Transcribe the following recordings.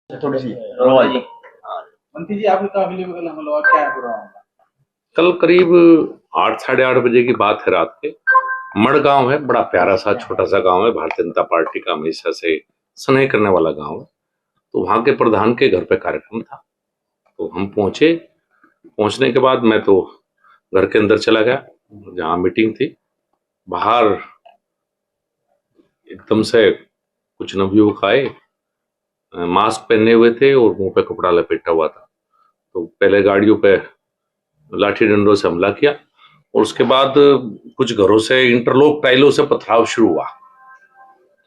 थोड़ी सी रोमा जी। मंत्री जी आपने कहा अवेलेबल हमला क्या है पूरा मामला? कल करीब 8 साढ़े 8 बजे की बात है। रात के मड़ गांव है, बड़ा प्यारा सा छोटा सा गांव है। भारतीय जनता पार्टी का हमेशा से स्नेह करने वाला गांव है। तो वहां के प्रधान के घर पे कार्यक्रम था, तो हम पहुंचे। पहुंचने के बाद मैं तो घर के अंदर चला गया जहां मीटिंग थी। बाहर एकदम से कुछ नवयुवक आए, मास्क पहने हुए थे और मुंह पे कपड़ा लपेटा हुआ था। तो पहले गाड़ियों पे लाठी डंडों से हमला किया और उसके बाद कुछ घरों से इंटरलॉक टाइलों से पथराव शुरू हुआ।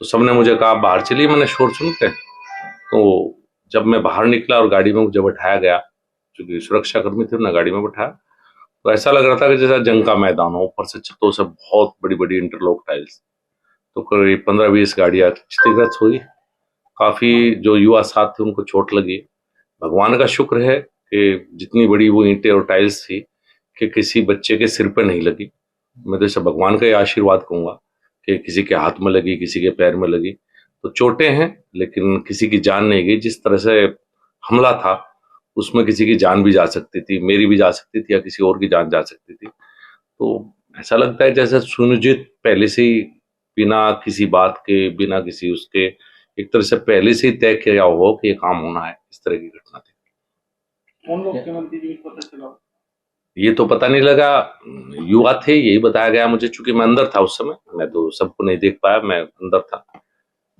तो सबने मुझे कहा बाहर चलिए, मैंने शोर सुन के। तो जब मैं बाहर निकला और गाड़ी में मुझे बैठाया गया, क्योंकि सुरक्षा कर्मी थे, उन्हें गाड़ी में बैठाया, तो ऐसा लग रहा था कि जैसा जंग का मैदान हो। ऊपर से छतों से बहुत बड़ी बड़ी इंटरलॉक टाइल्स। तो करीब 15-20 गाड़ियां क्षतिग्रस्त हुई। काफी जो युवा साथ थे उनको चोट लगी। भगवान का शुक्र है कि जितनी बड़ी वो ईंटें और टाइल्स थी कि किसी बच्चे के सिर पे नहीं लगी। मैं तो इसे भगवान का ही आशीर्वाद कहूंगा कि किसी के हाथ में लगी, किसी के पैर में लगी। तो चोटें हैं लेकिन किसी की जान नहीं गई। जिस तरह से हमला था उसमें किसी की जान भी जा सकती थी, मेरी भी जा सकती थी या किसी और की जान जा सकती थी। तो ऐसा लगता है जैसे सुनियोजित पहले से ही, बिना किसी बात के, बिना किसी उसके, एक तरह से पहले से ही तय किया हो कि ये काम होना है। इस तरह की घटना थी। कौन लोग थे मंत्री जी, पता चला? ये तो पता नहीं लगा, युवा थे यही बताया गया मुझे। चूंकि मैं अंदर था उस समय, मैं तो सबको नहीं देख पाया, मैं अंदर था।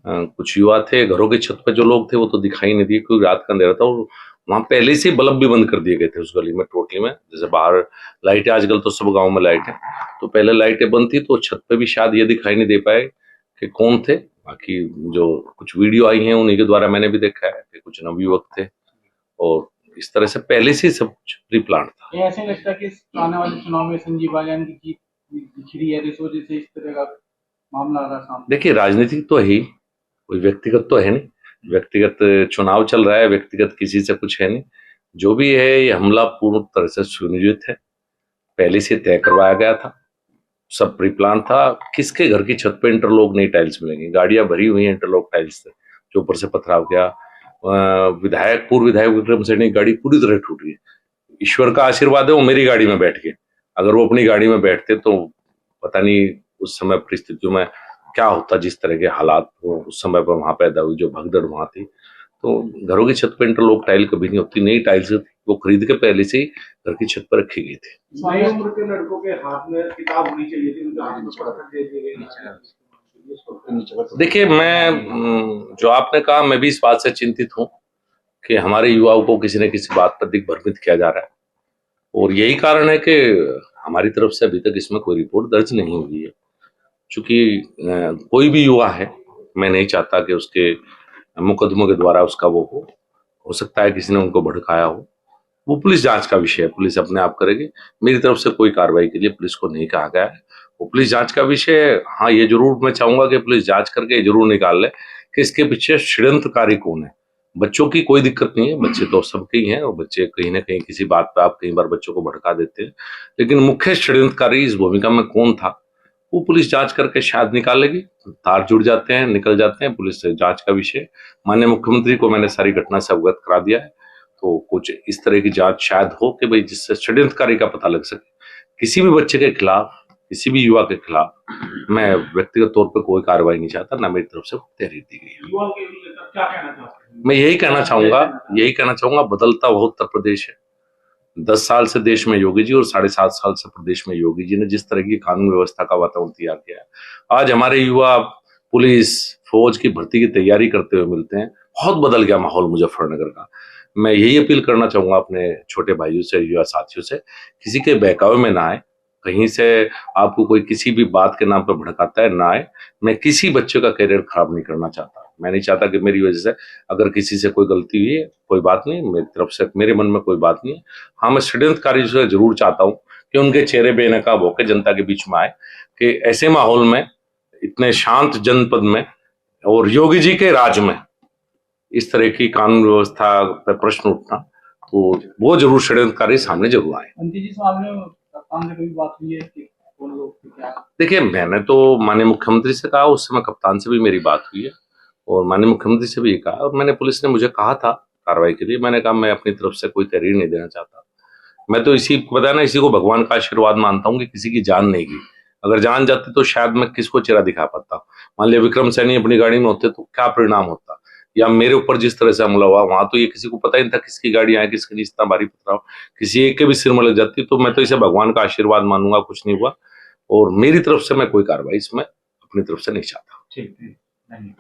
कुछ युवा थे। घरों की छत पे जो लोग थे वो तो दिखाई नहीं दिए क्योंकि रात का अंधेरा था और वहां पहले से बल्ब भी बंद कर दिए गए थे उस गली में, टोटली में। जैसे बाहर लाइटें, आजकल तो सब गाँव में लाइट है, तो पहले लाइटें बंद थी तो छत पे भी शायद ये दिखाई नहीं दे पाए कि कौन थे। बाकी जो कुछ वीडियो आई हैं उन्हीं के द्वारा मैंने भी देखा है कि कुछ नवयुवक थे और इस तरह से पहले से सब कुछ प्री प्लान था। ये ऐसे लगता है कि आने वाले चुनाव में संजीव बालियान की जीत दिख रही है, इस वजह से इस तरह का मामला आ रहा सामने। देखिए, राजनीति तो है ही, कोई व्यक्तिगत तो है नहीं। व्यक्तिगत चुनाव चल रहा है, व्यक्तिगत किसी से कुछ है नहीं। जो भी है ये हमला पूर्ण तरह से सुनियोजित है, पहले से तय करवाया गया था, सब प्री प्लान था। किसके घर की छत पे इंटरलॉक नहीं टाइल्स मिलेंगी? गाड़ियां भरी हुई हैं इंटरलॉक टाइल्स से, जो ऊपर से पथराव किया। विधायक, पूर्व विधायक विक्रम सैनी की गाड़ी पूरी तरह टूट गई। ईश्वर का आशीर्वाद है वो मेरी गाड़ी में बैठ गए। अगर वो अपनी गाड़ी में बैठते तो पता नहीं उस समय परिस्थितियों में क्या होता, जिस तरह के हालात वो उस समय पर वहां पैदा हुई, जो भगदड़ वहां थी। तो घरों की छत पर इंटरलॉक टाइल कभी नहीं होती, नई टाइल्स वो खरीद के पहले से ही घर की छत पर रखी गई थी। नई उम्र के लड़कों के हाथ में किताब होनी चाहिए थी, उनके हाथ में पढ़कर दे दी गई। देखिए, मैं जो आपने कहा, मैं भी इस बात से चिंतित हूँ कि हमारे युवाओं को किसी न किसी बात पर दिग्भ्रमित किया जा रहा है और यही कारण है कि हमारी तरफ से अभी तक इसमें कोई रिपोर्ट दर्ज नहीं हुई है। चूंकि कोई भी युवा है, मैं नहीं चाहता कि उसके मुकदमों के द्वारा उसका वो हो सकता है किसी ने उनको भड़काया हो। वो पुलिस जांच का विषय है, पुलिस अपने आप करेगी। मेरी तरफ से कोई कार्रवाई के लिए पुलिस को नहीं कहा गया है, वो पुलिस जांच का विषय है। हाँ, ये जरूर मैं चाहूंगा कि पुलिस जांच करके जरूर निकाल ले कि इसके पीछे षड्यंत्रकारी कौन है। बच्चों की कोई दिक्कत नहीं है, बच्चे तो सबके ही हैं और बच्चे कहीं ना कहीं किसी बात पे आप कई बार बच्चों को भड़का देते हैं, लेकिन मुख्य षड्यंत्रकारी इस भूमिका में कौन था वो पुलिस जांच करके शायद निकालेगी। तार जुड़ जाते हैं, निकल जाते हैं, पुलिस जांच का विषय। माननीय मुख्यमंत्री को मैंने सारी घटना से अवगत करा दिया है, तो कुछ इस तरह की जांच शायद हो कि भाई जिससे षड्यंत्रकारी का पता लग सके। किसी भी बच्चे के खिलाफ, किसी भी युवा के खिलाफ मैं व्यक्तिगत तौर पर कोई कार्रवाई नहीं चाहता, ना मेरी तरफ से तहरीर दी गई है। युवाओं के लिए क्या कहना चाहते हैं? मैं यही कहना चाहूंगा, बदलता हुआ उत्तर प्रदेश है। 10 साल से देश में योगी जी और 7.5 साल से प्रदेश में योगी जी ने जिस तरह की कानून व्यवस्था का वातावरण तैयार किया है, आज हमारे युवा पुलिस फौज की भर्ती की तैयारी करते हुए मिलते हैं। बहुत बदल गया माहौल मुजफ्फरनगर का। मैं यही अपील करना चाहूंगा अपने छोटे भाइयों से, युवा साथियों से, किसी के बहकावे में ना आए। कहीं से आपको कोई किसी भी बात के नाम पर भड़काता है, ना आए। मैं किसी बच्चे का करियर खराब नहीं करना चाहता। मैं नहीं चाहता कि मेरी वजह से अगर किसी से कोई गलती हुई है, कोई बात नहीं, मेरी तरफ से मेरे मन में कोई बात नहीं है। हाँ, मैं षड्यंत्रकारी से जरूर चाहता हूँ कि उनके चेहरे बेनकाब होकर जनता के बीच में आए कि ऐसे माहौल में, इतने शांत जनपद में और योगी जी के राज में इस तरह की कानून व्यवस्था पर प्रश्न उठना, तो वो जरूर षड्यंत्रकारी सामने जरूर आए। मंत्री जी सामने कप्तान से कभी बात हुई है कि कौन लोग थे, क्या? देखिए, मैंने तो माननीय मुख्यमंत्री से कहा, उस समय कप्तान से भी मेरी बात हुई है और माननीय मुख्यमंत्री से भी ये कहा, और मैंने पुलिस ने मुझे कहा था कार्रवाई के लिए, मैंने कहा मैं अपनी तरफ से कोई तहरीर नहीं देना चाहता। मैं तो इसी को बताया ना, इसी को भगवान का आशीर्वाद मानता हूँ कि किसी की जान नहीं गई। अगर जान जाती तो शायद मैं किसको चेहरा दिखा पाता। मान लिया विक्रम सैनी अपनी गाड़ी में होते तो क्या परिणाम होता, या मेरे ऊपर जिस तरह से हमला हुआ वहां तो ये किसी को पता ही नहीं था किसकी गाड़ी है, किसकी इतना भारी पथराव, किसी एक के भी सिर में लग जाती। तो मैं तो इसे भगवान का आशीर्वाद मानूंगा, कुछ नहीं हुआ। और मेरी तरफ से मैं कोई कार्रवाई इसमें अपनी तरफ से नहीं चाहता। ठीक है, धन्यवाद।